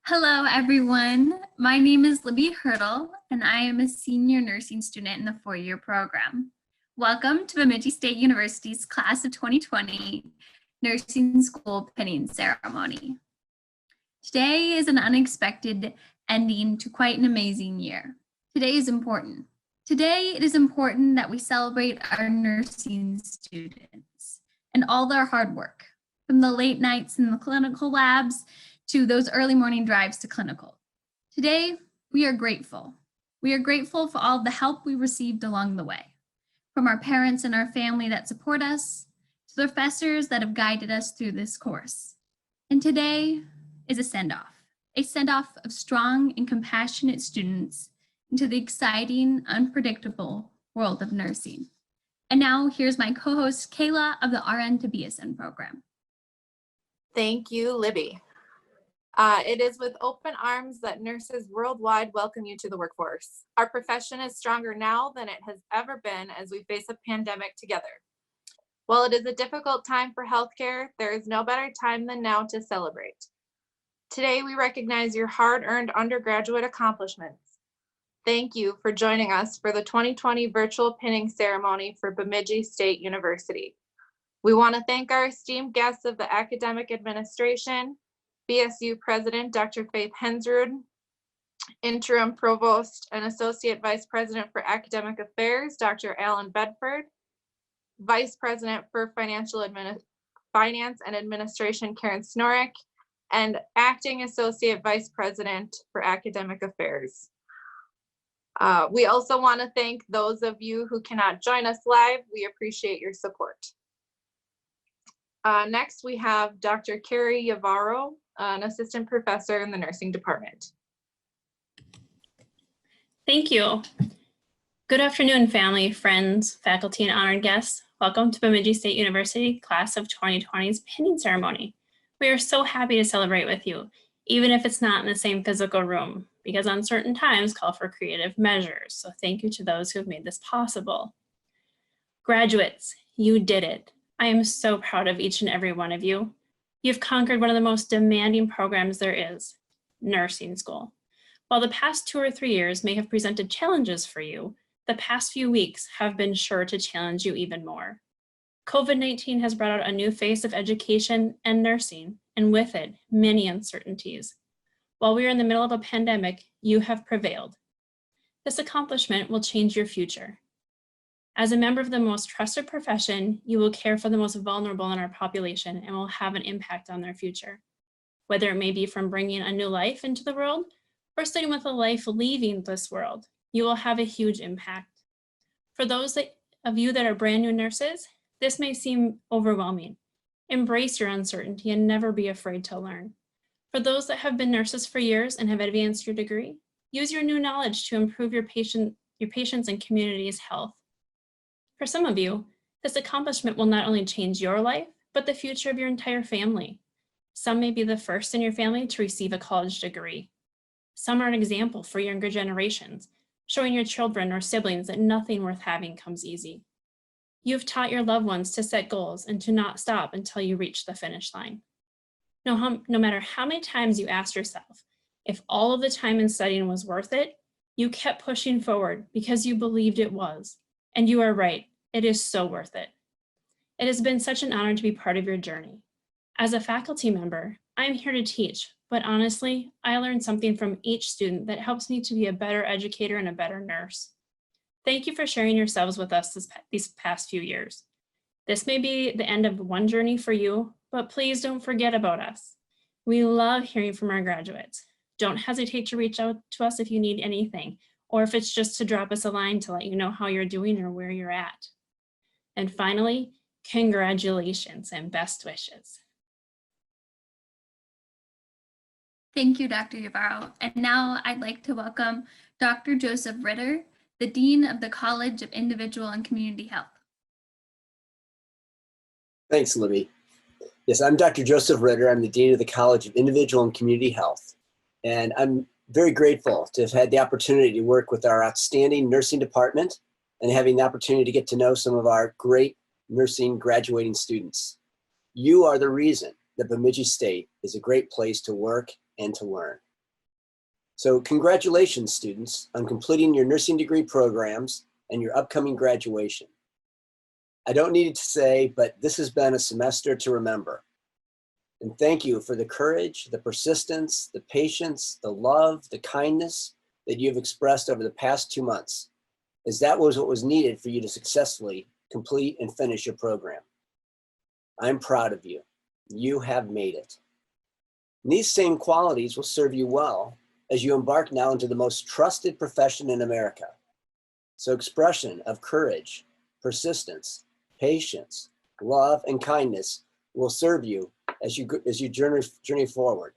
Hello, everyone. My name is Libby Hurdle, and I am a senior nursing student in the four-year program. Welcome to Bemidji State University's Class of 2020 Nursing School Pinning Ceremony. Today is an unexpected ending to quite an amazing year. Today is important. Today, it is important that we celebrate our nursing students and all their hard work, from the late nights in the clinical labs to those early morning drives to clinical. Today, we are grateful. We are grateful for all the help we received along the way, from our parents and our family that support us, to the professors that have guided us through this course. And today is a send-off of strong and compassionate students into the exciting, unpredictable world of nursing. And now here's my co-host, Kayla of the RN to BSN program. Thank you, Libby. It is with open arms that nurses worldwide welcome you to the workforce. Our profession is stronger now than it has ever been as we face a pandemic together. While it is a difficult time for healthcare, there is no better time than now to celebrate. Today, we recognize your hard-earned undergraduate accomplishments. Thank you for joining us for the 2020 virtual pinning ceremony for Bemidji State University. We want to thank our esteemed guests of the academic administration, BSU President, Dr. Faith Hensrud, Interim Provost and Associate Vice President for Academic Affairs, Dr. Alan Bedford, Vice President for Finance and Administration, Karen Snorik, and Acting Associate Vice President for Academic Affairs. We also want to thank those of you who cannot join us live. We appreciate your support. Next, we have Dr. Carrie Yavaro, an assistant professor in the nursing department. Thank you. Good afternoon, family, friends, faculty, and honored guests. Welcome to Bemidji State University Class of 2020's pinning ceremony. We are so happy to celebrate with you, even if it's not in the same physical room, because uncertain times call for creative measures. So thank you to those who have made this possible. Graduates, you did it. I am so proud of each and every one of you. You've conquered one of the most demanding programs there is, nursing school. While the past 2 or 3 years may have presented challenges for you, the past few weeks have been sure to challenge you even more. COVID-19 has brought out a new face of education and nursing, and with it, many uncertainties. While we are in the middle of a pandemic, you have prevailed. This accomplishment will change your future. As a member of the most trusted profession, you will care for the most vulnerable in our population and will have an impact on their future. Whether it may be from bringing a new life into the world or starting with a life leaving this world, you will have a huge impact. For those of you that are brand new nurses, this may seem overwhelming. Embrace your uncertainty and never be afraid to learn. For those that have been nurses for years and have advanced your degree, use your new knowledge to improve your patients' and community's health. For some of you, this accomplishment will not only change your life, but the future of your entire family. Some may be the first in your family to receive a college degree. Some are an example for younger generations, showing your children or siblings that nothing worth having comes easy. You've taught your loved ones to set goals and to not stop until you reach the finish line. No matter how many times you asked yourself if all of the time in studying was worth it, you kept pushing forward because you believed it was. And you are right, it is so worth it. It has been such an honor to be part of your journey. As a faculty member, I'm here to teach, but honestly, I learned something from each student that helps me to be a better educator and a better nurse. Thank you for sharing yourselves with us these past few years. This may be the end of one journey for you, but please don't forget about us. We love hearing from our graduates. Don't hesitate to reach out to us if you need anything, or if it's just to drop us a line to let you know how you're doing or where you're at. And finally, congratulations and best wishes. Thank you, Dr. Yavaro. And now I'd like to welcome Dr. Joseph Ritter, the Dean of the College of Individual and Community Health. Thanks, Libby. Yes, I'm Dr. Joseph Ritter. I'm the Dean of the College of Individual and Community Health. And I'm very grateful to have had the opportunity to work with our outstanding nursing department and having the opportunity to get to know some of our great nursing graduating students. You are the reason that Bemidji State is a great place to work and to learn. So congratulations, students, on completing your nursing degree programs and your upcoming graduation. I don't need to say, but this has been a semester to remember. And thank you for the courage, the persistence, the patience, the love, the kindness that you've expressed over the past 2 months, as that was what was needed for you to successfully complete and finish your program. I'm proud of you. You have made it. And these same qualities will serve you well as you embark now into the most trusted profession in America. So expression of courage, persistence, patience, love, and kindness will serve you as you journey forward.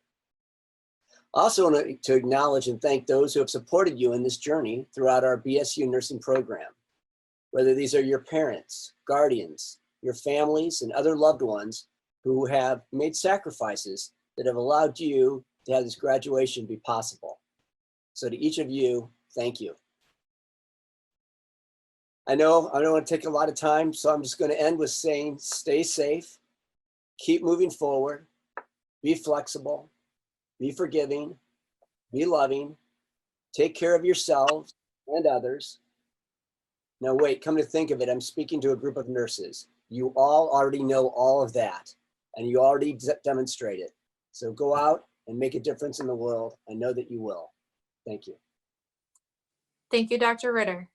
I also want to acknowledge and thank those who have supported you in this journey throughout our BSU nursing program, whether these are your parents, guardians, your families, and other loved ones who have made sacrifices that have allowed you to have this graduation be possible. So to each of you, thank you. I know I don't want to take a lot of time, so I'm just going to end with saying, stay safe, keep moving forward, be flexible, be forgiving, be loving, take care of yourselves and others. Now wait, come to think of it, I'm speaking to a group of nurses. You all already know all of that, and you already demonstrate it. So go out and make a difference in the world. I know that you will. Thank you. Thank you, Dr. Ritter.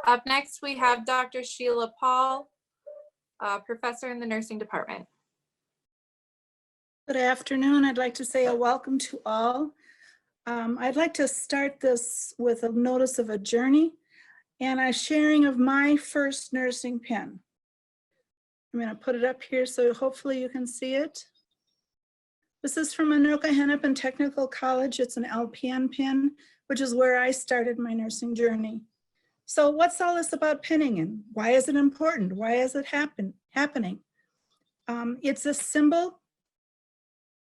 Up next, we have Dr. Sheila Paul, professor in the nursing department. Good afternoon. I'd like to say a welcome to all. I'd like to start this with a notice of a journey and a sharing of my first nursing pin. I'm going to put it up here so hopefully you can see it. This is from Anoka Hennepin Technical College. It's an LPN pin, which is where I started my nursing journey. So what's all this about pinning and why is it important? Why is it happening? It's a symbol.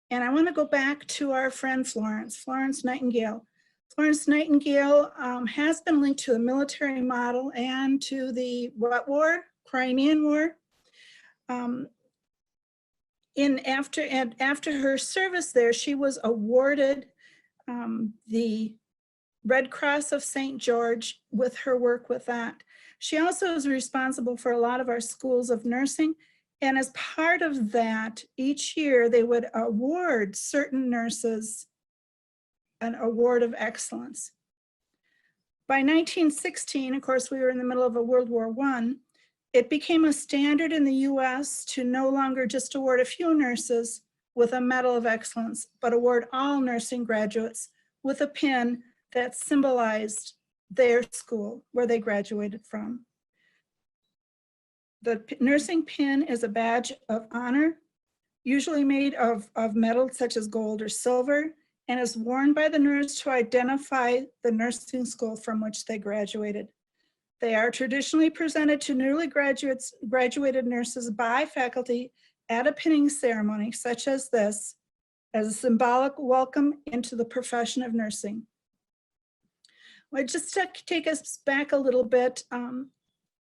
And I want to go back to our friend Florence Nightingale. Florence Nightingale has been linked to the military model and to the what war? Crimean War. After her service there, she was awarded the Red Cross of St. George with her work with that. She also is responsible for a lot of our schools of nursing. And as part of that, each year they would award certain nurses an award of excellence. By 1916, of course, we were in the middle of a World War I, it became a standard in the US to no longer just award a few nurses with a Medal of Excellence, but award all nursing graduates with a pin that symbolized their school, where they graduated from. The nursing pin is a badge of honor, usually made of metals such as gold or silver, and is worn by the nurse to identify the nursing school from which they graduated. They are traditionally presented to newly graduated nurses by faculty at a pinning ceremony such as this, as a symbolic welcome into the profession of nursing. Well, just to take us back a little bit,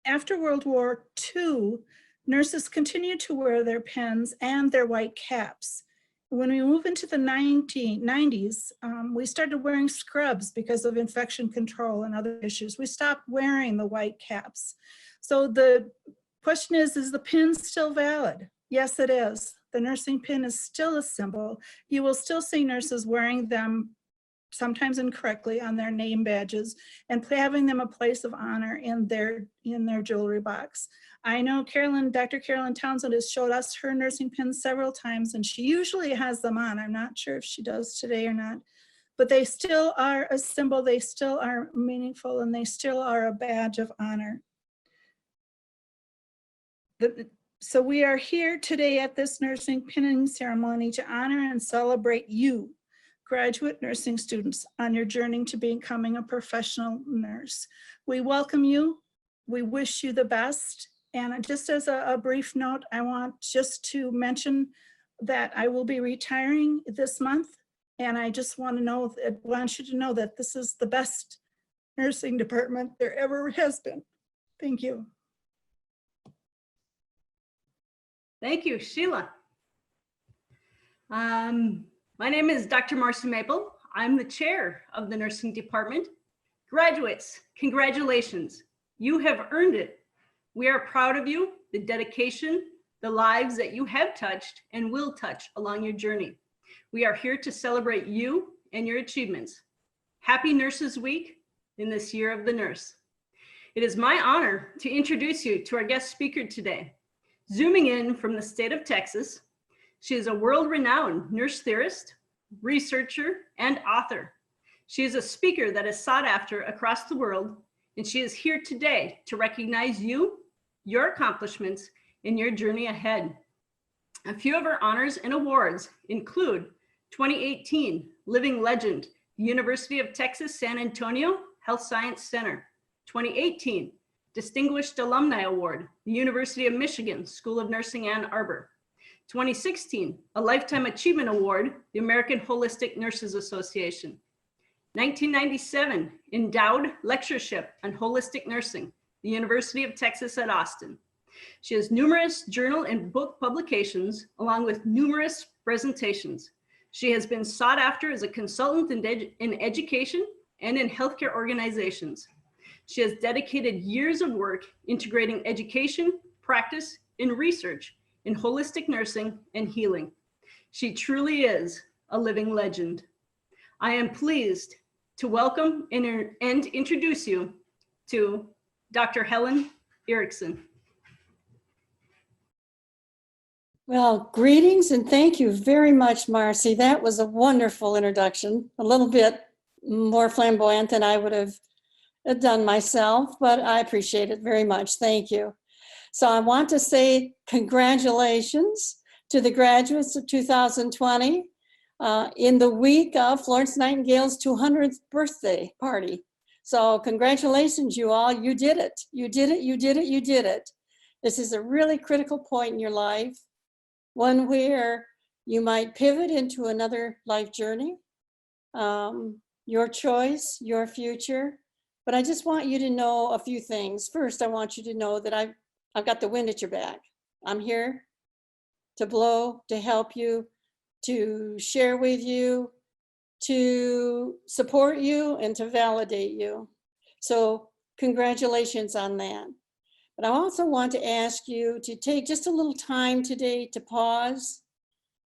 after World War II, nurses continued to wear their pins and their white caps. When we move into the 1990s, we started wearing scrubs because of infection control and other issues. We stopped wearing the white caps. So the question is the pin still valid? Yes, it is. The nursing pin is still a symbol. You will still see nurses wearing them, sometimes incorrectly, on their name badges and having them a place of honor in their jewelry box. I know Dr. Carolyn Townsend has showed us her nursing pins several times, and she usually has them on. I'm not sure if she does today or not, but they still are a symbol, they still are meaningful, and they still are a badge of honor. So we are here today at this nursing pinning ceremony to honor and celebrate you, graduate nursing students, on your journey to becoming a professional nurse. We welcome you. We wish you the best. And just as a brief note, I want just to mention that I will be retiring this month. And I just want you to know that this is the best nursing department there ever has been. Thank you. Thank you, Sheila. My name is Dr. Marci Maple. I'm the chair of the nursing department. Graduates, congratulations. You have earned it. We are proud of you, the dedication, the lives that you have touched and will touch along your journey. We are here to celebrate you and your achievements. Happy Nurses Week in this year of the nurse. It is my honor to introduce you to our guest speaker today. Zooming in from the state of Texas, she is a world-renowned nurse theorist, researcher, and author. She is a speaker that is sought after across the world, and she is here today to recognize you, your accomplishments, and your journey ahead. A few of her honors and awards include 2018 Living Legend, University of Texas San Antonio Health Science Center. 2018 Distinguished Alumni Award, the University of Michigan School of Nursing Ann Arbor. 2016 a Lifetime Achievement Award, the American Holistic Nurses Association. 1997 Endowed Lectureship on Holistic Nursing, the University of Texas at Austin. She has numerous journal and book publications, along with numerous presentations. She has been sought after as a consultant in education and in healthcare organizations. She has dedicated years of work integrating education, practice, and research in holistic nursing and healing. She truly is a living legend. I am pleased to welcome and introduce you to Dr. Helen Erickson. Well, greetings and thank you very much, Marci. That was a wonderful introduction, a little bit more flamboyant than I would have done myself, but I appreciate it very much. Thank you. So I want to say congratulations to the graduates of 2020 in the week of Florence Nightingale's 200th birthday party. So congratulations, you all. You did it. You did it. You did it. You did it. This is a really critical point in your life, one where you might pivot into another life journey, your choice, your future. But I just want you to know a few things. First, I want you to know that I've got the wind at your back. I'm here to blow, to help you, to share with you, to support you, and to validate you. So congratulations on that. But I also want to ask you to take just a little time today to pause,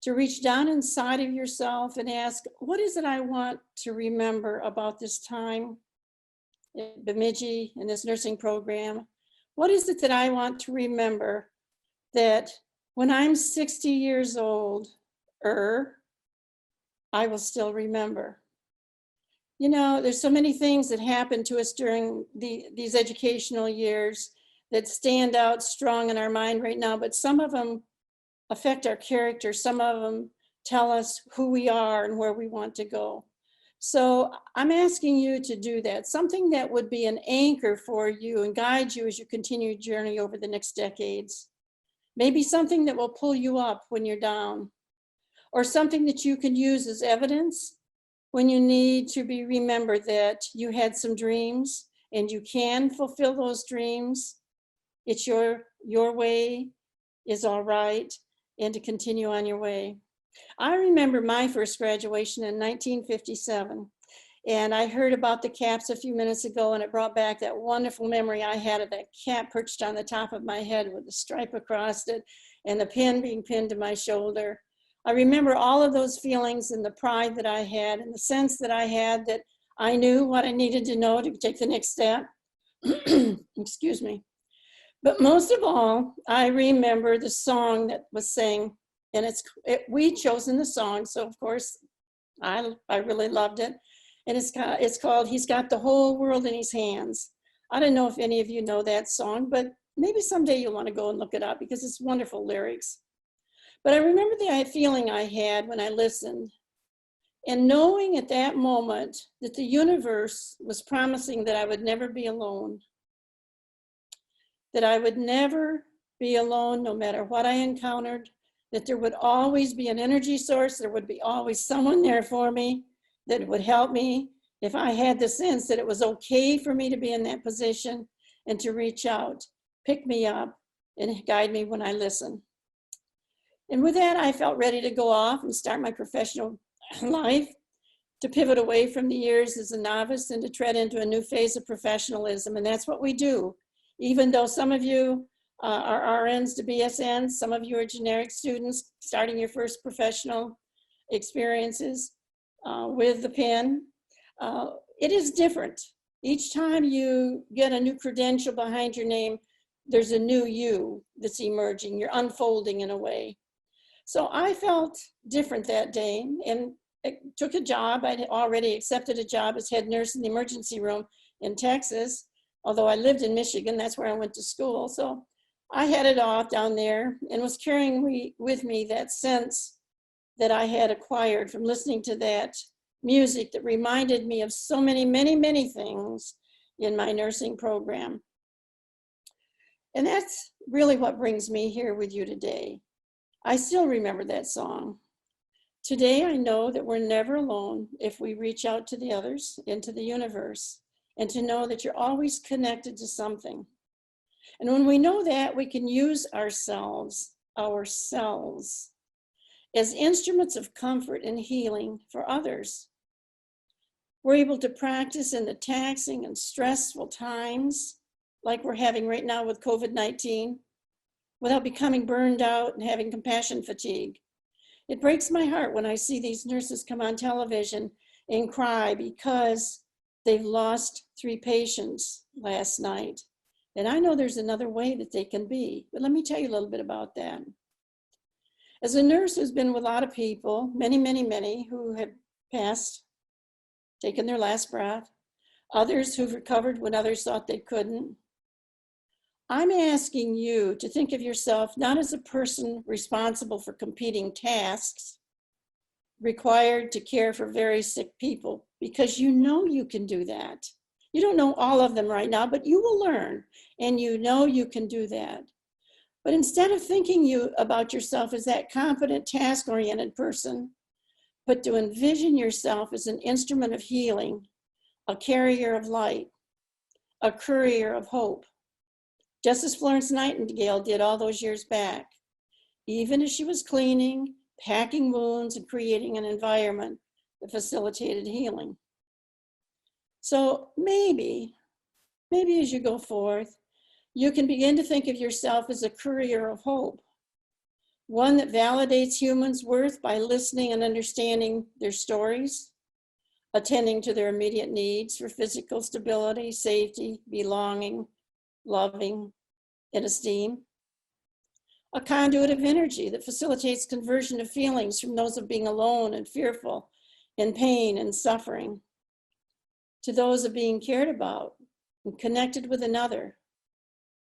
to reach down inside of yourself and ask, what is it I want to remember about this time at Bemidji in this nursing program? What is it that I want to remember that when I'm 60 years old, I will still remember? You know, there's so many things that happen to us during these educational years that stand out strong in our mind right now, but some of them affect our character. Some of them tell us who we are and where we want to go. So I'm asking you to do that, something that would be an anchor for you and guide you as you continue your journey over the next decades. Maybe something that will pull you up when you're down, or something that you can use as evidence when you need to be remembered that you had some dreams and you can fulfill those dreams. It's your way is all right, and to continue on your way. I remember my first graduation in 1957, and I heard about the caps a few minutes ago, and it brought back that wonderful memory I had of that cap perched on the top of my head with the stripe across it and the pin being pinned to my shoulder. I remember all of those feelings and the pride that I had and the sense that I had that I knew what I needed to know to take the next step. Excuse me. But most of all, I remember the song that was sang, and we chosen the song, so of course I really loved it. And it's called "He's Got the Whole World in His Hands." I don't know if any of you know that song, but maybe someday you'll want to go and look it up because it's wonderful lyrics. But I remember the feeling I had when I listened, and knowing at that moment that the universe was promising that I would never be alone. That I would never be alone no matter what I encountered, that there would always be an energy source, there would be always someone there for me that would help me if I had the sense that it was okay for me to be in that position and to reach out, pick me up, and guide me when I listen. And with that, I felt ready to go off and start my professional life. to pivot away from the years as a novice and to tread into a new phase of professionalism. And that's what we do. Even though some of you are RNs to BSNs, some of you are generic students starting your first professional experiences with the pen. It is different. Each time you get a new credential behind your name, there's a new you that's emerging. You're unfolding in a way. So I felt different that day and took a job. I'd already accepted a job as head nurse in the emergency room in Texas, although I lived in Michigan. That's where I went to school. So I headed off down there and was carrying with me that sense that I had acquired from listening to that music that reminded me of so many, many, many things in my nursing program. And that's really what brings me here with you today. I still remember that song. Today, I know that we're never alone if we reach out to the others, into the universe, and to know that you're always connected to something. And when we know that, we can use ourselves as instruments of comfort and healing for others. We're able to practice in the taxing and stressful times like we're having right now with COVID-19 without becoming burned out and having compassion fatigue. It breaks my heart when I see these nurses come on television and cry because they've lost 3 patients last night. And I know there's another way that they can be, but let me tell you a little bit about that. As a nurse who's been with a lot of people, many, many, many who have passed, taken their last breath, others who've recovered when others thought they couldn't, I'm asking you to think of yourself not as a person responsible for competing tasks required to care for very sick people, because you know you can do that. You don't know all of them right now, but you will learn, and you know you can do that. But instead of thinking about yourself as that competent, task-oriented person, but to envision yourself as an instrument of healing, a carrier of light, a courier of hope, just as Florence Nightingale did all those years back, even as she was cleaning, packing wounds, and creating an environment that facilitated healing. So maybe as you go forth, you can begin to think of yourself as a courier of hope, one that validates humans' worth by listening and understanding their stories, attending to their immediate needs for physical stability, safety, belonging, loving, and esteem. A conduit of energy that facilitates conversion of feelings from those of being alone and fearful, in pain and suffering, to those of being cared about and connected with another,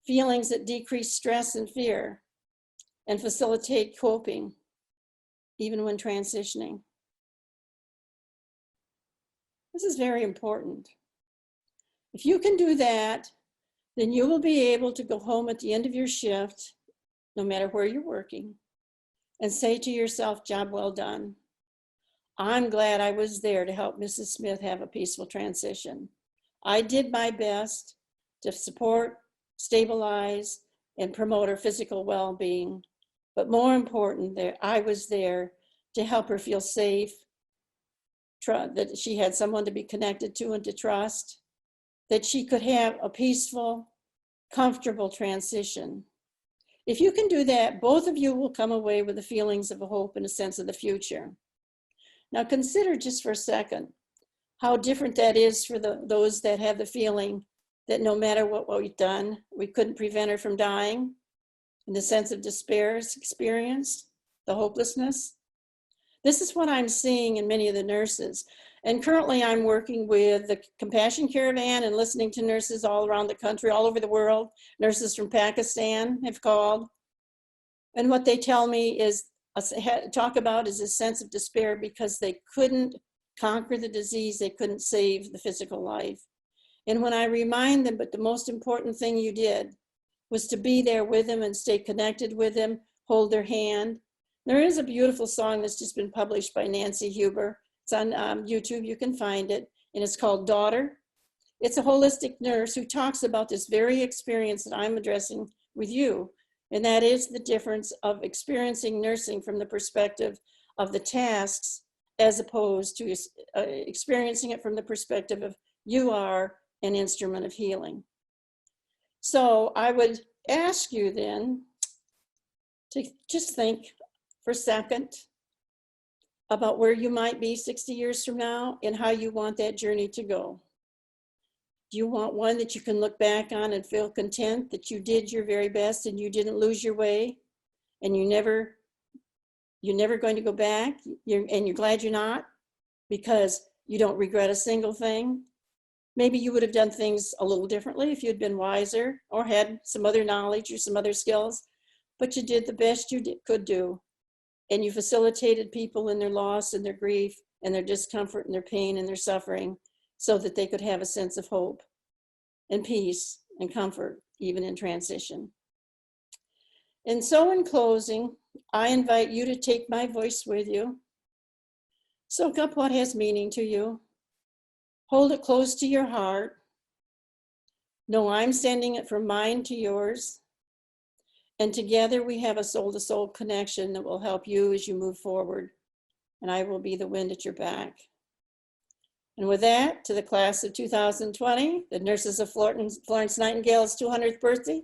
feelings that decrease stress and fear and facilitate coping, even when transitioning. This is very important. If you can do that, then you will be able to go home at the end of your shift, no matter where you're working, and say to yourself, job well done. I'm glad I was there to help Mrs. Smith have a peaceful transition. I did my best to support, stabilize, and promote her physical well-being. But more important, I was there to help her feel safe, that she had someone to be connected to and to trust, that she could have a peaceful, comfortable transition. If you can do that, both of you will come away with the feelings of hope and a sense of the future. Now consider just for a second how different that is for those that have the feeling that no matter what we've done, we couldn't prevent her from dying, and the sense of despair is experienced, the hopelessness. This is what I'm seeing in many of the nurses. And currently I'm working with the Compassion Caravan and listening to nurses all around the country, all over the world. Nurses from Pakistan have called. And what they tell me is, talk about is a sense of despair because they couldn't conquer the disease, they couldn't save the physical life. And when I remind them, but the most important thing you did was to be there with them and stay connected with them, hold their hand. There is a beautiful song that's just been published by Nancy Huber. It's on YouTube, you can find it, and it's called Daughter. It's a holistic nurse who talks about this very experience that I'm addressing with you, and that is the difference of experiencing nursing from the perspective of the tasks as opposed to experiencing it from the perspective of you are an instrument of healing. So I would ask you then to just think for a second about where you might be 60 years from now and how you want that journey to go. Do you want one that you can look back on and feel content that you did your very best and you didn't lose your way and you're never going to go back and you're glad you're not because you don't regret a single thing? Maybe you would have done things a little differently if you'd been wiser or had some other knowledge or some other skills, but you did the best you could do. And you facilitated people in their loss and their grief and their discomfort and their pain and their suffering so that they could have a sense of hope and peace and comfort, even in transition. And so in closing, I invite you to take my voice with you. Soak up what has meaning to you. Hold it close to your heart. Know I'm sending it from mine to yours. And together we have a soul-to-soul connection that will help you as you move forward. And I will be the wind at your back. And with that, to the class of 2020, the Nurses of Florence Nightingale's 200th birthday,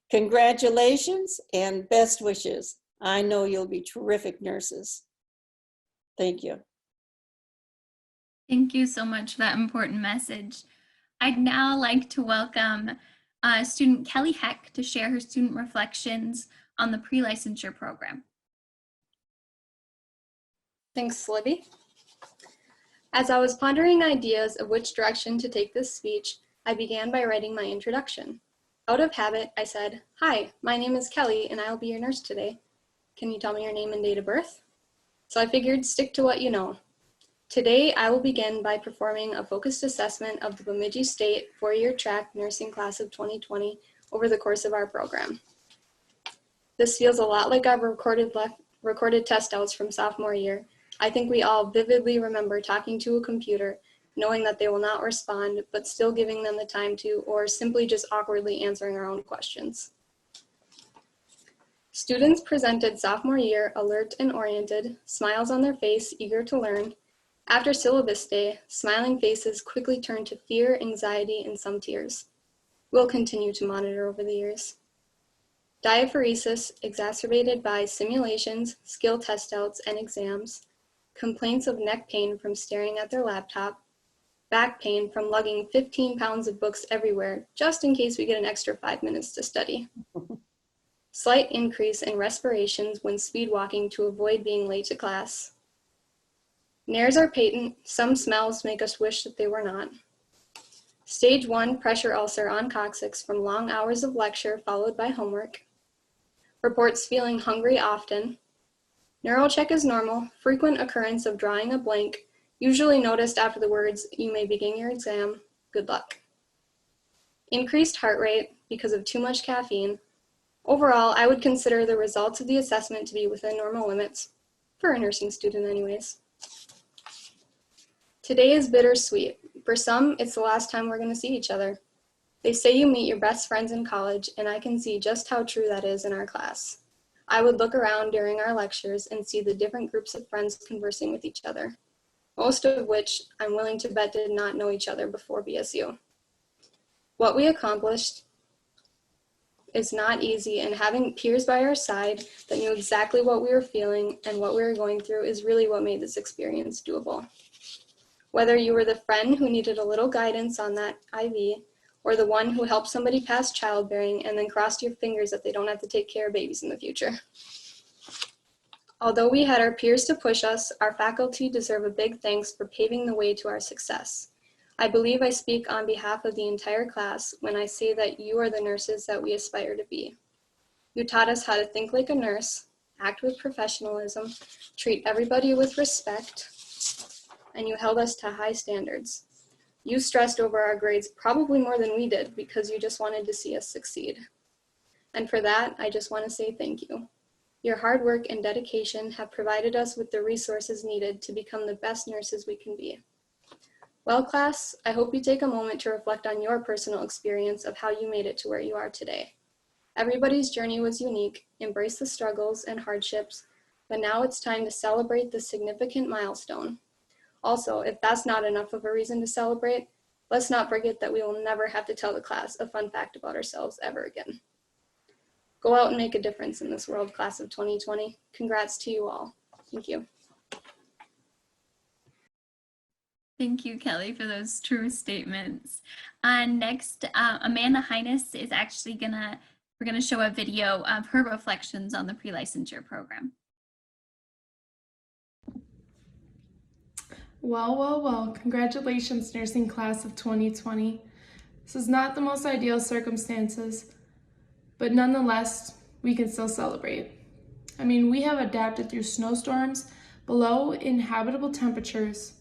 congratulations and best wishes. I know you'll be terrific nurses. Thank you. Thank you so much for that important message. I'd now like to welcome student Kelly Heck to share her student reflections on the pre-licensure program. Thanks, Libby. As I was pondering ideas of which direction to take this speech, I began by writing my introduction. Out of habit, I said, "Hi, my name is Kelly and I'll be your nurse today. Can you tell me your name and date of birth?" So I figured stick to what you know. Today, I will begin by performing a focused assessment of the Bemidji State 4-year track nursing class of 2020 over the course of our program. This feels a lot like our recorded test outs from sophomore year. I think we all vividly remember talking to a computer, knowing that they will not respond, but still giving them the time to, or simply just awkwardly answering our own questions. Students presented sophomore year alert and oriented, smiles on their face, eager to learn. After syllabus day, smiling faces quickly turned to fear, anxiety, and some tears. We'll continue to monitor over the years. Diaphoresis, exacerbated by simulations, skill test outs, and exams. Complaints of neck pain from staring at their laptop. Back pain from lugging 15 pounds of books everywhere, just in case we get an extra 5 minutes to study. Slight increase in respirations when speed walking to avoid being late to class. Nares are patent, some smells make us wish that they were not. Stage 1 pressure ulcer on coccyx from long hours of lecture followed by homework. Reports feeling hungry often. Neural check is normal, frequent occurrence of drawing a blank, usually noticed after the words, "You may begin your exam, good luck." Increased heart rate because of too much caffeine. Overall, I would consider the results of the assessment to be within normal limits, for a nursing student anyways. Today is bittersweet. For some, it's the last time we're going to see each other. They say you meet your best friends in college, and I can see just how true that is in our class. I would look around during our lectures and see the different groups of friends conversing with each other, most of which I'm willing to bet did not know each other before BSU. What we accomplished is not easy, and having peers by our side that knew exactly what we were feeling and what we were going through is really what made this experience doable. Whether you were the friend who needed a little guidance on that IV, or the one who helped somebody pass childbearing and then crossed your fingers that they don't have to take care of babies in the future. Although we had our peers to push us, our faculty deserve a big thanks for paving the way to our success. I believe I speak on behalf of the entire class when I say that you are the nurses that we aspire to be. You taught us how to think like a nurse, act with professionalism, treat everybody with respect, and you held us to high standards. You stressed over our grades probably more than we did because you just wanted to see us succeed. And for that, I just want to say thank you. Your hard work and dedication have provided us with the resources needed to become the best nurses we can be. Well, class, I hope you take a moment to reflect on your personal experience of how you made it to where you are today. Everybody's journey was unique. Embrace the struggles and hardships but now it's time to celebrate this significant milestone. Also, if that's not enough of a reason to celebrate, let's not forget that we will never have to tell the class a fun fact about ourselves ever again. Go out and make a difference in this world, class of 2020. Congrats to you all. Thank you. Thank you, Kelly, for those true statements. Next, Amanda Hines is actually we're gonna show a video of her reflections on the pre-licensure program. Well, congratulations, nursing class of 2020. This is not the most ideal circumstances, but nonetheless, we can still celebrate. I mean, we have adapted through snowstorms, below inhabitable temperatures,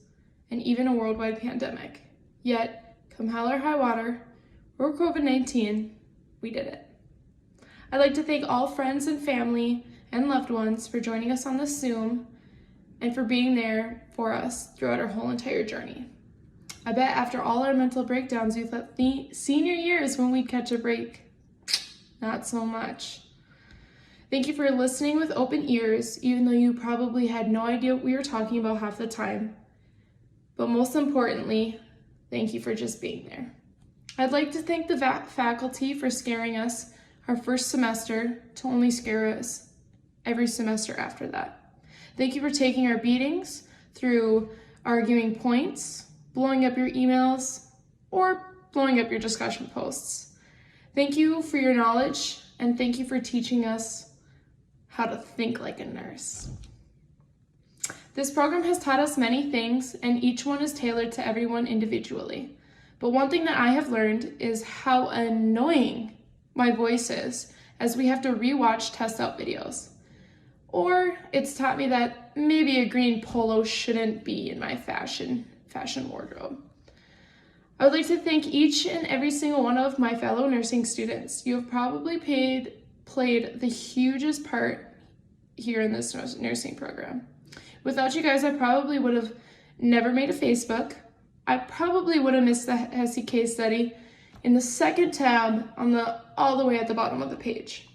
and even a worldwide pandemic. Yet, come hell or high water, or COVID-19, we did it. I'd like to thank all friends and family and loved ones for joining us on this Zoom and for being there for us throughout our whole entire journey. I bet after all our mental breakdowns, we thought the senior year is when we'd catch a break. Not so much. Thank you for listening with open ears, even though you probably had no idea what we were talking about half the time. But most importantly, thank you for just being there. I'd like to thank the faculty for scaring us our first semester to only scare us every semester after that. Thank you for taking our beatings through arguing points, blowing up your emails, or blowing up your discussion posts. Thank you for your knowledge, and thank you for teaching us how to think like a nurse. This program has taught us many things, and each one is tailored to everyone individually. But one thing that I have learned is how annoying my voice is as we have to rewatch test out videos. Or it's taught me that maybe a green polo shouldn't be in my fashion wardrobe. I would like to thank each and every single one of my fellow nursing students. You have probably played the hugest part here in this nursing program. Without you guys, I probably would have never made a Facebook. I probably would have missed the HESI case study in the second tab on all the way at the bottom of the page.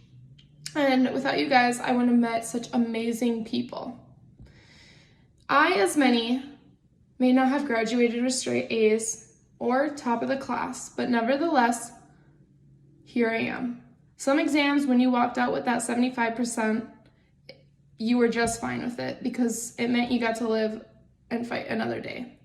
And without you guys, I wouldn't have met such amazing people. I, as many, may not have graduated with straight A's or top of the class, but nevertheless, here I am. Some exams, when you walked out with that 75%, you were just fine with it because it meant you got to live and fight another day.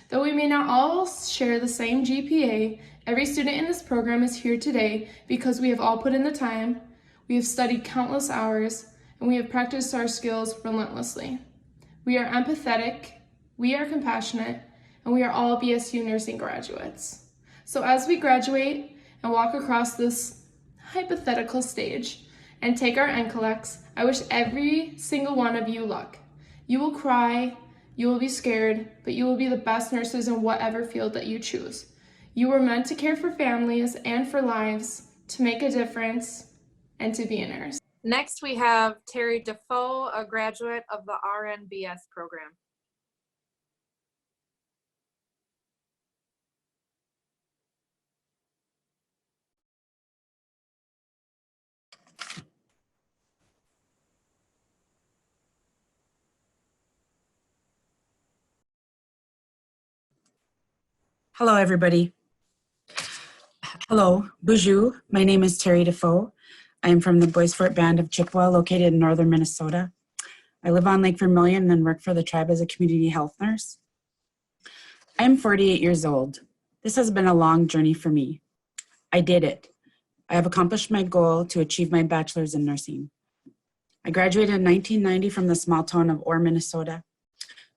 Though we may not all share the same GPA, every student in this program is here today because we have all put in the time, we have studied countless hours, and we have practiced our skills relentlessly. We are empathetic, we are compassionate, and we are all BSU nursing graduates. So as we graduate and walk across this hypothetical stage and take our NCLEX, I wish every single one of you luck. You will cry, you will be scared, but you will be the best nurses in whatever field that you choose. You were meant to care for families and for lives, to make a difference, and to be a nurse. Next, we have Terry Defoe, a graduate of the RNBS program. Hello, everybody. Hello, bonjour. My name is Terry Defoe. I am from the Bois Forte Band of Chippewa, located in northern Minnesota. I live on Lake Vermilion and work for the tribe as a community health nurse. I am 48 years old. This has been a long journey for me. I did it. I have accomplished my goal to achieve my bachelor's in nursing. I graduated in 1990 from the small town of Orr, Minnesota.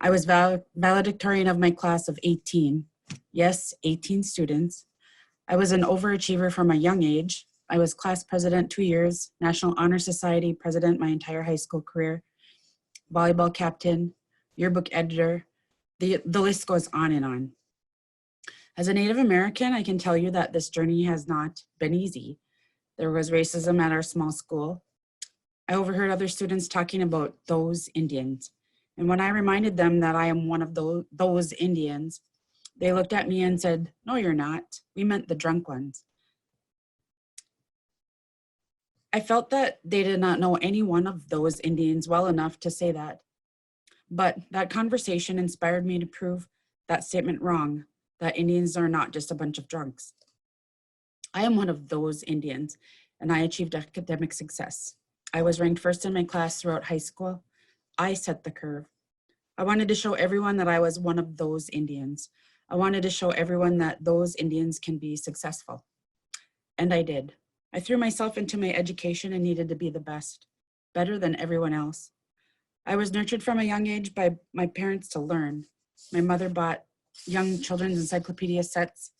I was valedictorian of my class of 18. Yes, 18 students. I was an overachiever from a young age. I was class president 2 years, National Honor Society president my entire high school career, volleyball captain, yearbook editor. The list goes on and on. As a Native American, I can tell you that this journey has not been easy. There was racism at our small school. I overheard other students talking about those Indians. And when I reminded them that I am one of those Indians, they looked at me and said, "No, you're not. We meant the drunk ones." I felt that they did not know any one of those Indians well enough to say that. But that conversation inspired me to prove that statement wrong, that Indians are not just a bunch of drunks. I am one of those Indians, and I achieved academic success. I was ranked first in my class throughout high school. I set the curve. I wanted to show everyone that I was one of those Indians. I wanted to show everyone that those Indians can be successful. And I did. I threw myself into my education and needed to be the best, better than everyone else. I was nurtured from a young age by my parents to learn. My mother bought young children's encyclopedia sets,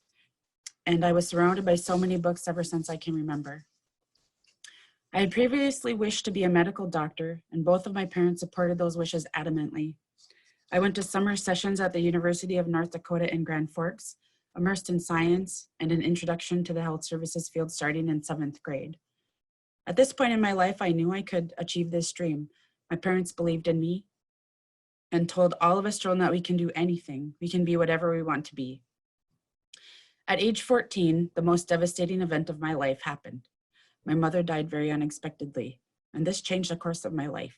and I was surrounded by so many books ever since I can remember. I had previously wished to be a medical doctor, and both of my parents supported those wishes adamantly. I went to summer sessions at the University of North Dakota in Grand Forks, immersed in science and an introduction to the health services field starting in 7th grade. At this point in my life, I knew I could achieve this dream. My parents believed in me and told all of us children that we can do anything. We can be whatever we want to be. At age 14, the most devastating event of my life happened. My mother died very unexpectedly, and this changed the course of my life.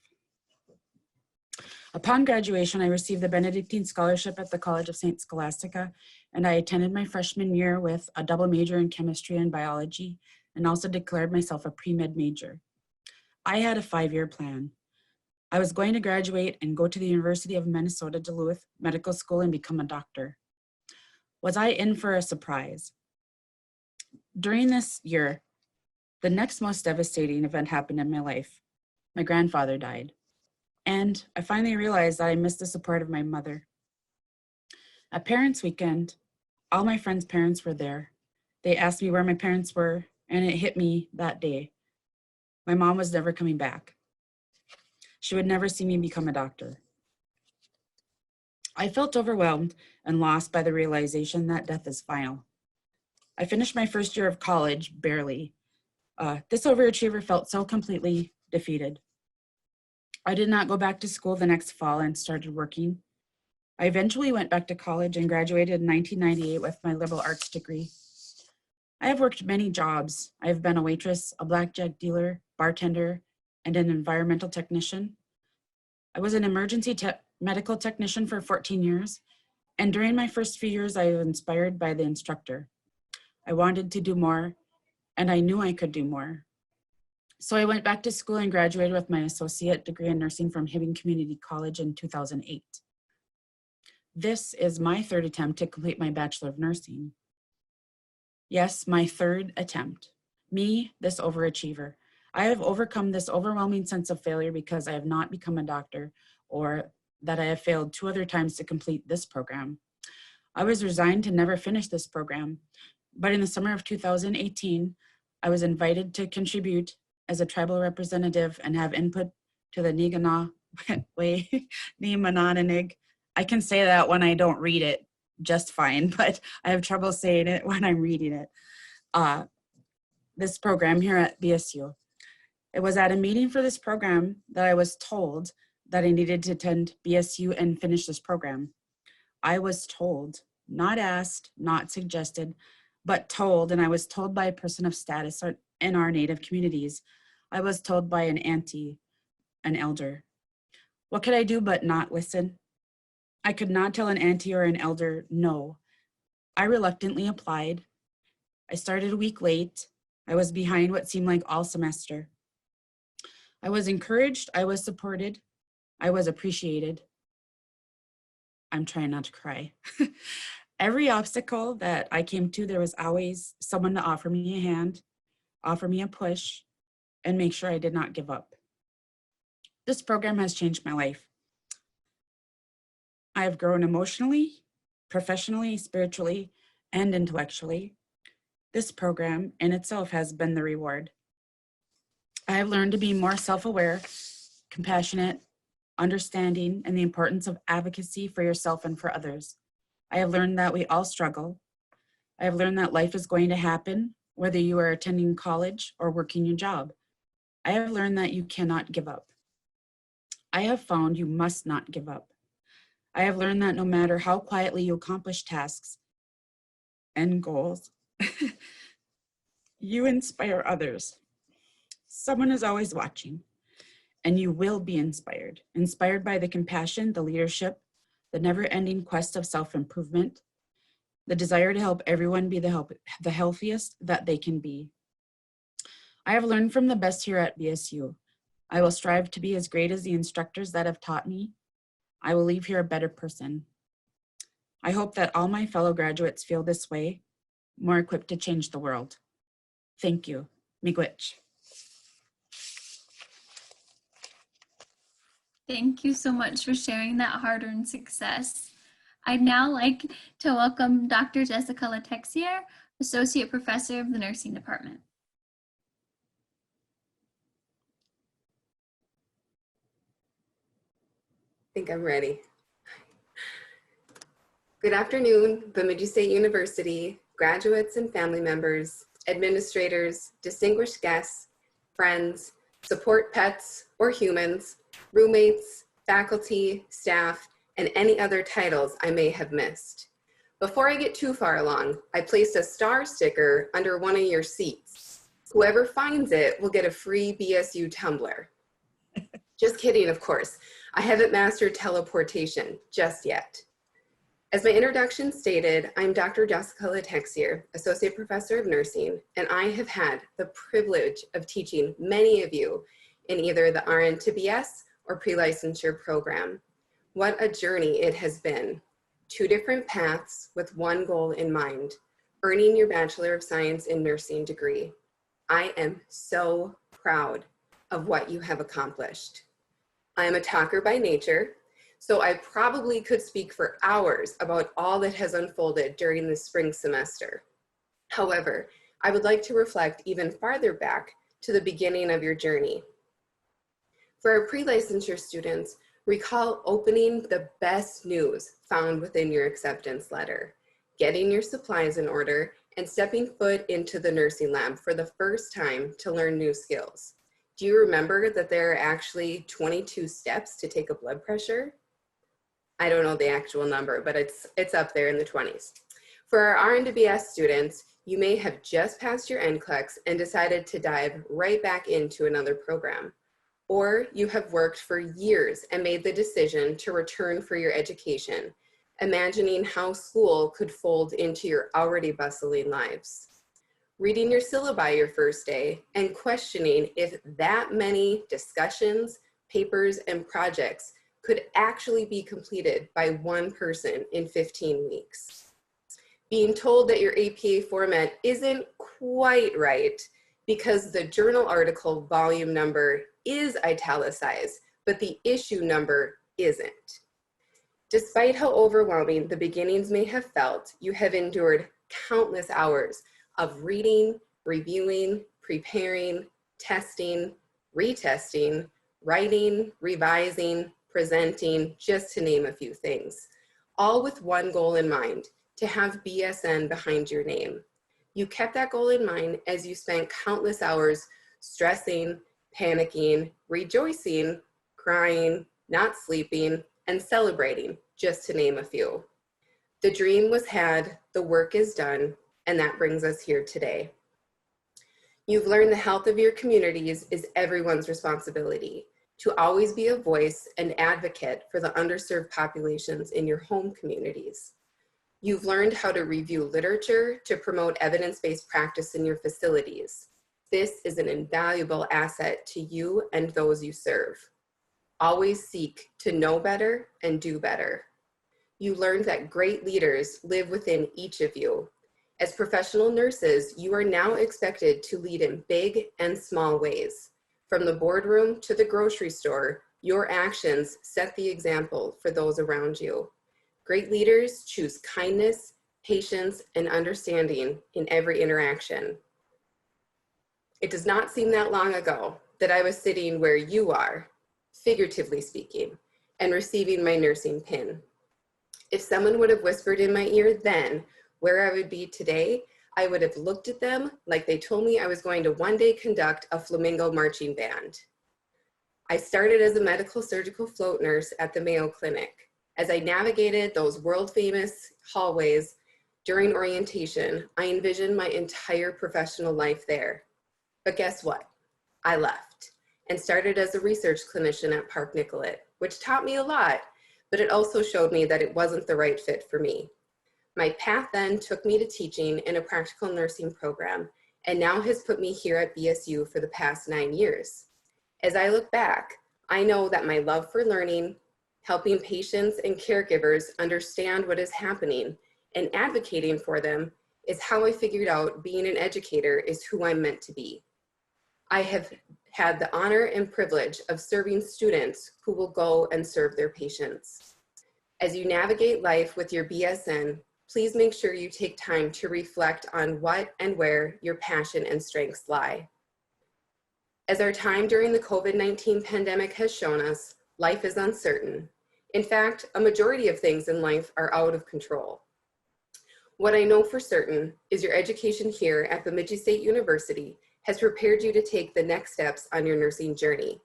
Upon graduation, I received the Benedictine Scholarship at the College of St. Scholastica, and I attended my freshman year with a double major in chemistry and biology, and also declared myself a pre-med major. I had a 5-year plan. I was going to graduate and go to the University of Minnesota Duluth Medical School and become a doctor. Was I in for a surprise? During this year, the next most devastating event happened in my life. My grandfather died. And I finally realized that I missed the support of my mother. At Parents' Weekend, all my friends' parents were there. They asked me where my parents were, and it hit me that day. My mom was never coming back. She would never see me become a doctor. I felt overwhelmed and lost by the realization that death is final. I finished my first year of college, barely. This overachiever felt so completely defeated. I did not go back to school the next fall and started working. I eventually went back to college and graduated in 1998 with my liberal arts degree. I have worked many jobs. I have been a waitress, a blackjack dealer, bartender, and an environmental technician. I was an emergency medical technician for 14 years, and during my first few years, I was inspired by the instructor. I wanted to do more, and I knew I could do more. So I went back to school and graduated with my associate degree in nursing from Hibbing Community College in 2008. This is my third attempt to complete my Bachelor of Nursing. Yes, my third attempt. Me, this overachiever. I have overcome this overwhelming sense of failure because I have not become a doctor, or that I have failed 2 other times to complete this program. I was resigned to never finish this program, but in the summer of 2018, I was invited to contribute as a tribal representative and have input to the Nigana way, Nimananig. I can say that when I don't read it just fine, but I have trouble saying it when I'm reading it. This program here at BSU. It was at a meeting for this program that I was told that I needed to attend BSU and finish this program. I was told, not asked, not suggested, but told, and I was told by a person of status in our Native communities. I was told by an auntie, an elder. What could I do but not listen? I could not tell an auntie or an elder no. I reluctantly applied. I started a week late. I was behind what seemed like all semester. I was encouraged, I was supported, I was appreciated. I'm trying not to cry. Every obstacle that I came to, there was always someone to offer me a hand, offer me a push, and make sure I did not give up. This program has changed my life. I have grown emotionally, professionally, spiritually, and intellectually. This program in itself has been the reward. I have learned to be more self-aware, compassionate, understanding, and the importance of advocacy for yourself and for others. I have learned that we all struggle. I have learned that life is going to happen, whether you are attending college or working your job. I have learned that you cannot give up. I have found you must not give up. I have learned that no matter how quietly you accomplish tasks and goals, you inspire others. Someone is always watching, and you will be inspired by the compassion, the leadership, the never-ending quest of self-improvement, the desire to help everyone be the healthiest that they can be. I have learned from the best here at BSU. I will strive to be as great as the instructors that have taught me. I will leave here a better person. I hope that all my fellow graduates feel this way, more equipped to change the world. Thank you. Miigwech. Thank you so much for sharing that hard-earned success. I'd now like to welcome Dr. Jessica Texia, Associate Professor of the Nursing Department. I think I'm ready. Good afternoon, Bemidji State University, graduates and family members, administrators, distinguished guests, friends, support pets or humans, roommates, faculty, staff, and any other titles I may have missed. Before I get too far along, I placed a star sticker under one of your seats. Whoever finds it will get a free BSU tumbler. Just kidding, of course. I haven't mastered teleportation just yet. As my introduction stated, I'm Dr. Jessica Texia, Associate Professor of Nursing, and I have had the privilege of teaching many of you in either the RN to BS or pre-licensure program. What a journey it has been. 2 different paths with one goal in mind, earning your Bachelor of Science in Nursing degree. I am so proud of what you have accomplished. I am a talker by nature, so I probably could speak for hours about all that has unfolded during the spring semester. However, I would like to reflect even farther back to the beginning of your journey. For our pre-licensure students, recall opening the best news found within your acceptance letter, getting your supplies in order, and stepping foot into the nursing lab for the first time to learn new skills. Do you remember that there are actually 22 steps to take a blood pressure? I don't know the actual number, but it's up there in the 20s. For our RN to BS students, you may have just passed your NCLEX and decided to dive right back into another program. Or you have worked for years and made the decision to return for your education, imagining how school could fold into your already bustling lives. Reading your syllabi your first day and questioning if that many discussions, papers, and projects could actually be completed by one person in 15 weeks. Being told that your APA format isn't quite right because the journal article volume number is italicized, but the issue number isn't. Despite how overwhelming the beginnings may have felt, you have endured countless hours of reading, reviewing, preparing, testing, retesting, writing, revising, presenting, just to name a few things, all with one goal in mind, to have BSN behind your name. You kept that goal in mind as you spent countless hours stressing, panicking, rejoicing, crying, not sleeping, and celebrating, just to name a few. The dream was had, the work is done, and that brings us here today. You've learned the health of your communities is everyone's responsibility, to always be a voice and advocate for the underserved populations in your home communities. You've learned how to review literature to promote evidence-based practice in your facilities. This is an invaluable asset to you and those you serve. Always seek to know better and do better. You learned that great leaders live within each of you. As professional nurses, you are now expected to lead in big and small ways. From the boardroom to the grocery store, your actions set the example for those around you. Great leaders choose kindness, patience, and understanding in every interaction. It does not seem that long ago that I was sitting where you are, figuratively speaking, and receiving my nursing pin. If someone would have whispered in my ear then where I would be today, I would have looked at them like they told me I was going to one day conduct a flamingo marching band. I started as a medical surgical float nurse at the Mayo Clinic. As I navigated those world famous hallways during orientation, I envisioned my entire professional life there. But guess what? I left and started as a research clinician at Park Nicollet, which taught me a lot, but it also showed me that it wasn't the right fit for me. My path then took me to teaching in a practical nursing program, and now has put me here at BSU for the past 9 years. As I look back, I know that my love for learning, helping patients and caregivers understand what is happening, and advocating for them is how I figured out being an educator is who I'm meant to be. I have had the honor and privilege of serving students who will go and serve their patients. As you navigate life with your BSN, please make sure you take time to reflect on what and where your passion and strengths lie. As our time during the COVID-19 pandemic has shown us, life is uncertain. In fact, a majority of things in life are out of control. What I know for certain is your education here at Bemidji State University has prepared you to take the next steps on your nursing journey.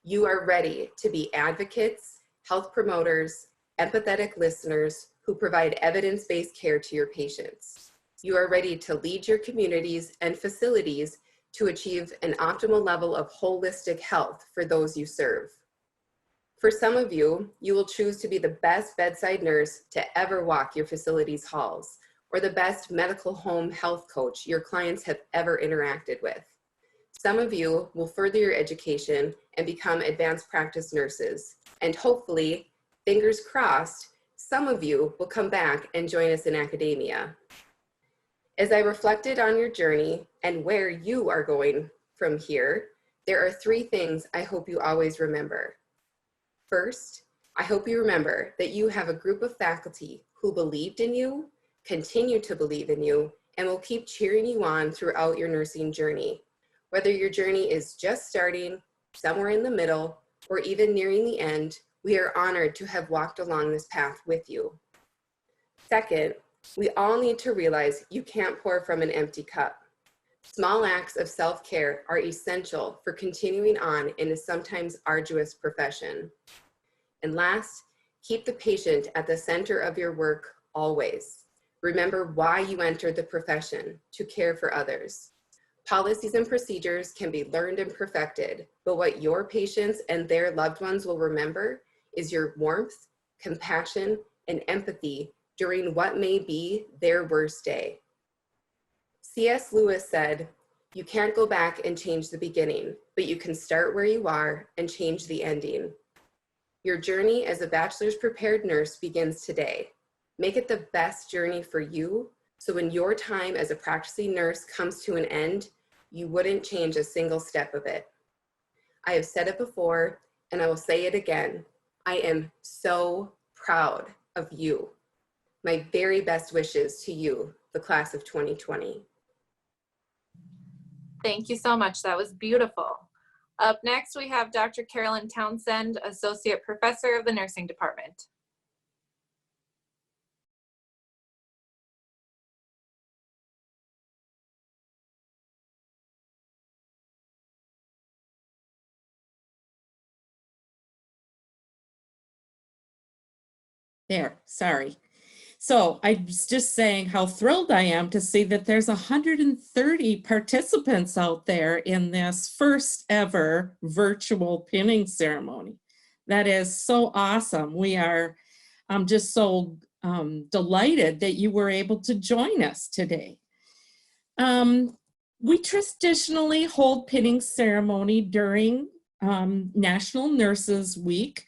You are ready to be advocates, health promoters, empathetic listeners who provide evidence-based care to your patients. You are ready to lead your communities and facilities to achieve an optimal level of holistic health for those you serve. For some of you, you will choose to be the best bedside nurse to ever walk your facility's halls, or the best medical home health coach your clients have ever interacted with. Some of you will further your education and become advanced practice nurses, and hopefully, fingers crossed, some of you will come back and join us in academia. As I reflected on your journey and where you are going from here, there are 3 things I hope you always remember. First, I hope you remember that you have a group of faculty who believed in you, continue to believe in you, and will keep cheering you on throughout your nursing journey. Whether your journey is just starting, somewhere in the middle, or even nearing the end, we are honored to have walked along this path with you. Second, we all need to realize you can't pour from an empty cup. Small acts of self-care are essential for continuing on in a sometimes arduous profession. And last, keep the patient at the center of your work always. Remember why you entered the profession, to care for others. Policies and procedures can be learned and perfected, but what your patients and their loved ones will remember is your warmth, compassion, and empathy during what may be their worst day. C.S. Lewis said, "You can't go back and change the beginning, but you can start where you are and change the ending." Your journey as a bachelor's prepared nurse begins today. Make it the best journey for you, so when your time as a practicing nurse comes to an end, you wouldn't change a single step of it. I have said it before, and I will say it again. I am so proud of you. My very best wishes to you, the class of 2020. Thank you so much. That was beautiful. Up next, we have Dr. Carolyn Townsend, Associate Professor of the Nursing Department. There, sorry. So I was just saying how thrilled I am to see that there's 130 participants out there in this first ever virtual pinning ceremony. That is so awesome. We are just so delighted that you were able to join us today. We traditionally hold pinning ceremony during National Nurses Week.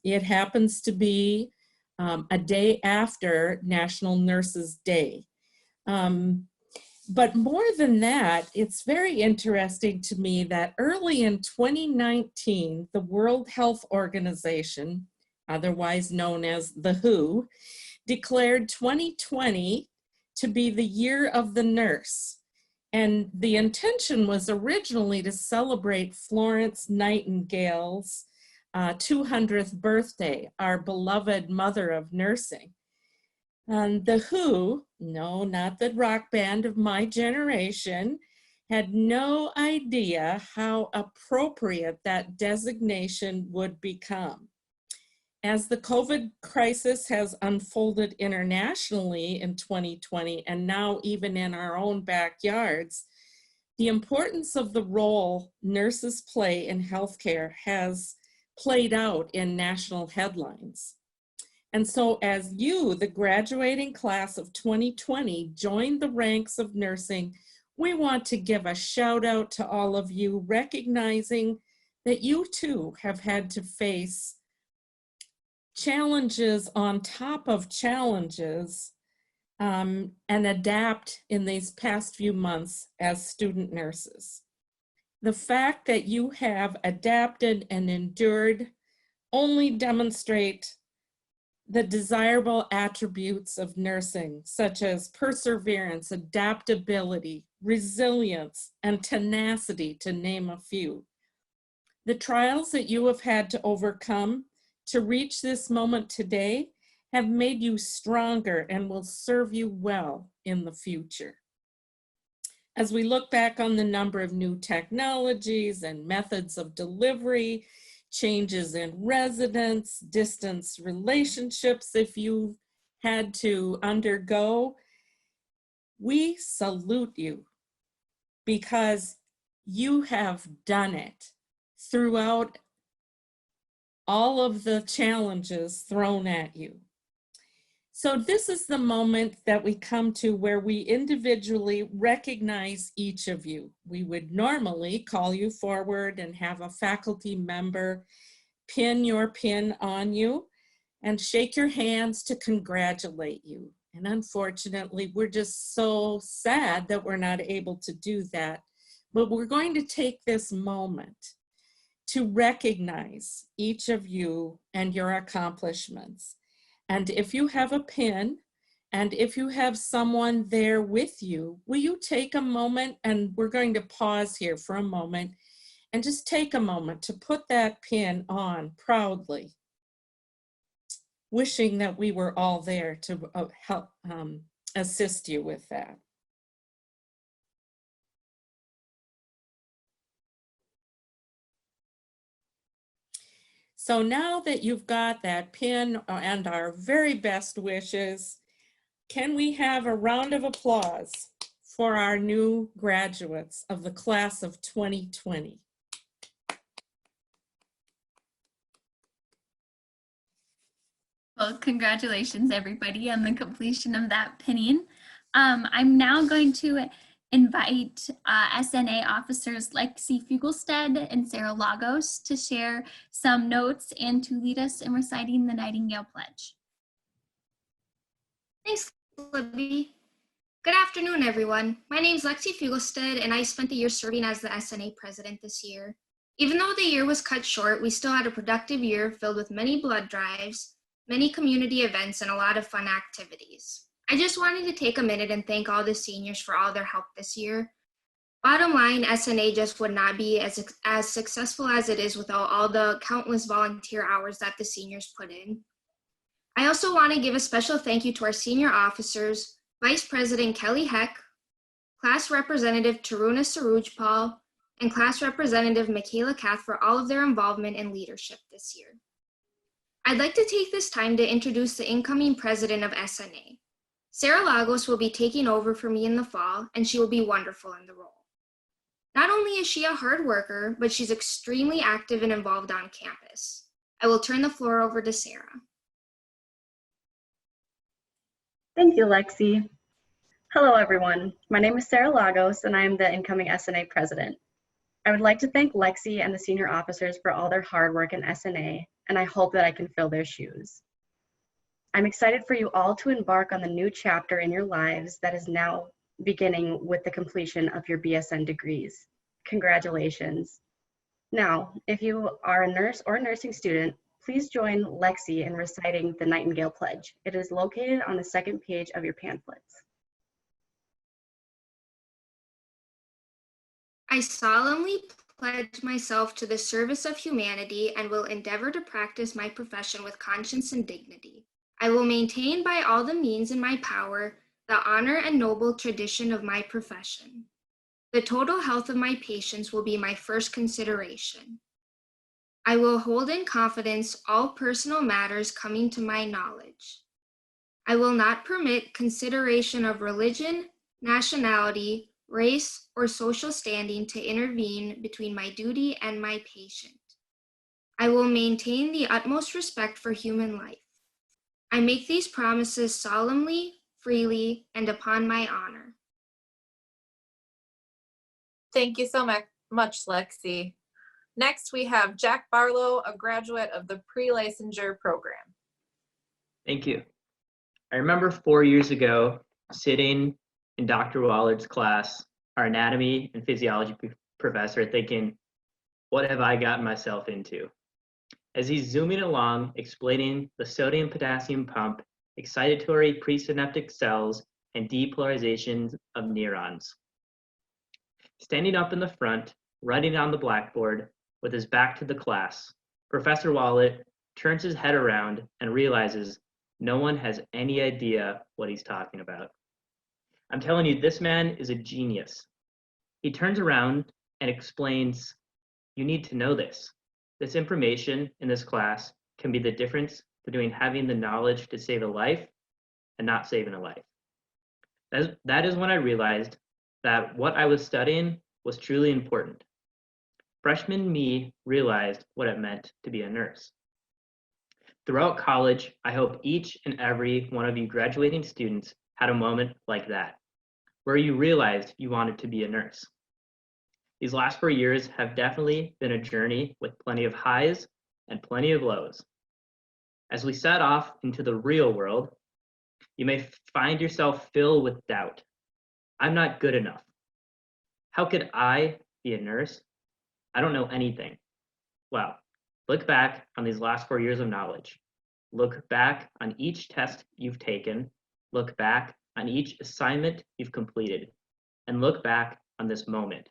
It happens to be a day after National Nurses Day. But more than that, it's very interesting to me that early in 2019, the World Health Organization, otherwise known as the WHO, declared 2020 to be the year of the nurse. And the intention was originally to celebrate Florence Nightingale's 200th birthday, our beloved mother of nursing. And the WHO, no, not the rock band of my generation, had no idea how appropriate that designation would become. As the COVID crisis has unfolded internationally in 2020 and now even in our own backyards, The importance of the role nurses play in healthcare has played out in national headlines. And so as you, the graduating class of 2020, join the ranks of nursing, we want to give a shout out to all of you, recognizing that you too have had to face challenges on top of challenges and adapt in these past few months as student nurses. The fact that you have adapted and endured only demonstrate the desirable attributes of nursing, such as perseverance, adaptability, resilience, and tenacity, to name a few. The trials that you have had to overcome to reach this moment today have made you stronger and will serve you well in the future. As we look back on the number of new technologies and methods of delivery, changes in residence, distance relationships, if you've had to undergo, we salute you because you have done it throughout all of the challenges thrown at you. So this is the moment that we come to where we individually recognize each of you. We would normally call you forward and have a faculty member pin your pin on you and shake your hands to congratulate you. And unfortunately, we're just so sad that we're not able to do that. But we're going to take this moment to recognize each of you and your accomplishments. And if you have a pin, and if you have someone there with you, will you take a moment, and we're going to pause here for a moment, and just take a moment to put that pin on proudly, wishing that we were all there to help assist you with that. So now that you've got that pin and our very best wishes, can we have a round of applause for our new graduates of the class of 2020? Well, congratulations, everybody, on the completion of that pinning. I'm now going to invite SNA officers Lexi Fugelstead and Sarah Lagos to share some notes and to lead us in reciting the Nightingale Pledge. Thanks, Libby. Good afternoon, everyone. My name is Lexi Fugelstead, and I spent the year serving as the SNA president this year. Even though the year was cut short, we still had a productive year filled with many blood drives, many community events, and a lot of fun activities. I just wanted to take a minute and thank all the seniors for all their help this year. Bottom line, SNA just would not be as successful as it is without all the countless volunteer hours that the seniors put in. I also want to give a special thank you to our senior officers, Vice President Kelly Heck, Class Representative Taruna Sarujpal, and Class Representative Michaela Kath for all of their involvement and leadership this year. I'd like to take this time to introduce the incoming president of SNA. Sarah Lagos will be taking over for me in the fall, and she will be wonderful in the role. Not only is she a hard worker, but she's extremely active and involved on campus. I will turn the floor over to Sarah. Thank you, Lexi. Hello, everyone. My name is Sarah Lagos, and I am the incoming SNA president. I would like to thank Lexi and the senior officers for all their hard work in SNA, and I hope that I can fill their shoes. I'm excited for you all to embark on the new chapter in your lives that is now beginning with the completion of your BSN degrees. Congratulations. Now, if you are a nurse or a nursing student, please join Lexi in reciting the Nightingale Pledge. It is located on the second page of your pamphlets. I solemnly pledge myself to the service of humanity and will endeavor to practice my profession with conscience and dignity. I will maintain by all the means in my power the honor and noble tradition of my profession. The total health of my patients will be my first consideration. I will hold in confidence all personal matters coming to my knowledge. I will not permit consideration of religion, nationality, race, or social standing to intervene between my duty and my patient. I will maintain the utmost respect for human life. I make these promises solemnly, freely, and upon my honor. Thank you so much, Lexi. Next, we have Jack Barlow, a graduate of the Pre-Licensure program. Thank you. I remember 4 years ago sitting in Dr. Wallard's class, our anatomy and physiology professor, thinking, what have I gotten myself into? As he's zooming along, explaining the sodium-potassium pump, excitatory presynaptic cells, and depolarization of neurons. Standing up in the front, writing on the blackboard, with his back to the class, Professor Wallard turns his head around and realizes no one has any idea what he's talking about. I'm telling you, this man is a genius. He turns around and explains, you need to know this. This information in this class can be the difference between having the knowledge to save a life and not saving a life. That is when I realized that what I was studying was truly important. Freshman me realized what it meant to be a nurse. Throughout college, I hope each and every one of you graduating students had a moment like that, where you realized you wanted to be a nurse. These last 4 years have definitely been a journey with plenty of highs and plenty of lows. As we set off into the real world, you may find yourself filled with doubt. I'm not good enough. How could I be a nurse? I don't know anything. Well, look back on these last 4 years of knowledge. Look back on each test you've taken. Look back on each assignment you've completed. And look back on this moment.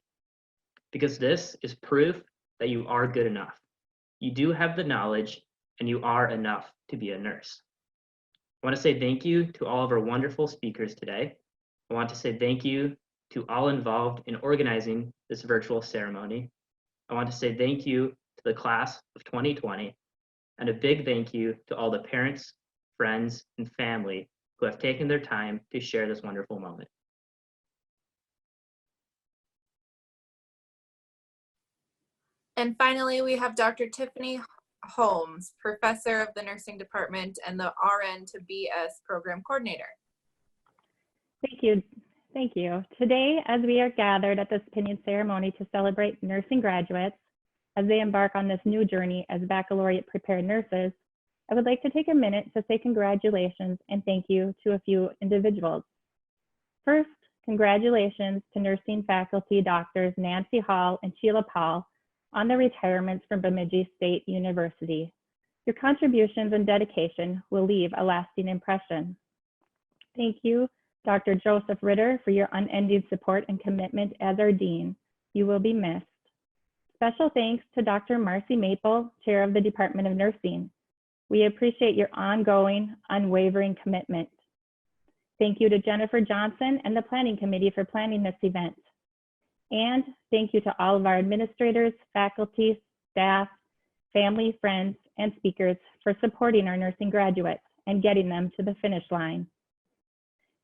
Because this is proof that you are good enough. You do have the knowledge and you are enough to be a nurse. I want to say thank you to all of our wonderful speakers today. I want to say thank you to all involved in organizing this virtual ceremony. I want to say thank you to the class of 2020, and a big thank you to all the parents, friends, and family who have taken their time to share this wonderful moment. And finally, we have Dr. Tiffany Holmes, professor of the nursing department and the RN to BS program coordinator. Thank you. Thank you. Today, as we are gathered at this opinion ceremony to celebrate nursing graduates as they embark on this new journey as baccalaureate prepared nurses, I would like to take a minute to say congratulations and thank you to a few individuals. First, congratulations to nursing faculty doctors Nancy Hall and Sheila Paul on their retirements from Bemidji State University. Your contributions and dedication will leave a lasting impression. Thank you, Dr. Joseph Ritter, for your unending support and commitment as our dean. You will be missed. Special thanks to Dr. Marci Maple, Chair of the Department of Nursing. We appreciate your ongoing, unwavering commitment. Thank you to Jennifer Johnson and the Planning Committee for planning this event. And thank you to all of our administrators, faculty, staff, family, friends, and speakers for supporting our nursing graduates and getting them to the finish line.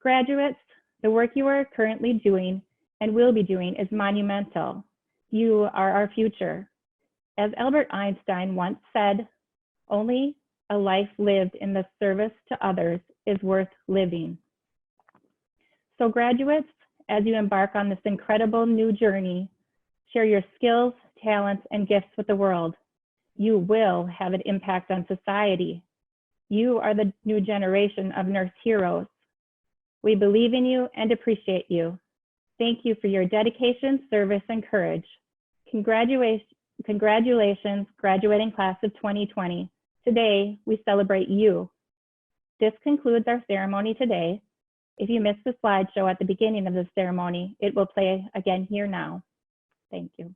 Graduates, the work you are currently doing and will be doing is monumental. You are our future. As Albert Einstein once said, only a life lived in the service to others is worth living. So graduates, as you embark on this incredible new journey, share your skills, talents, and gifts with the world. You will have an impact on society. You are the new generation of nurse heroes. We believe in you and appreciate you. Thank you for your dedication, service, and courage. Congratulations, graduating class of 2020. Today, we celebrate you. This concludes our ceremony today. If you missed the slideshow at the beginning of the ceremony, it will play again here now. Thank you.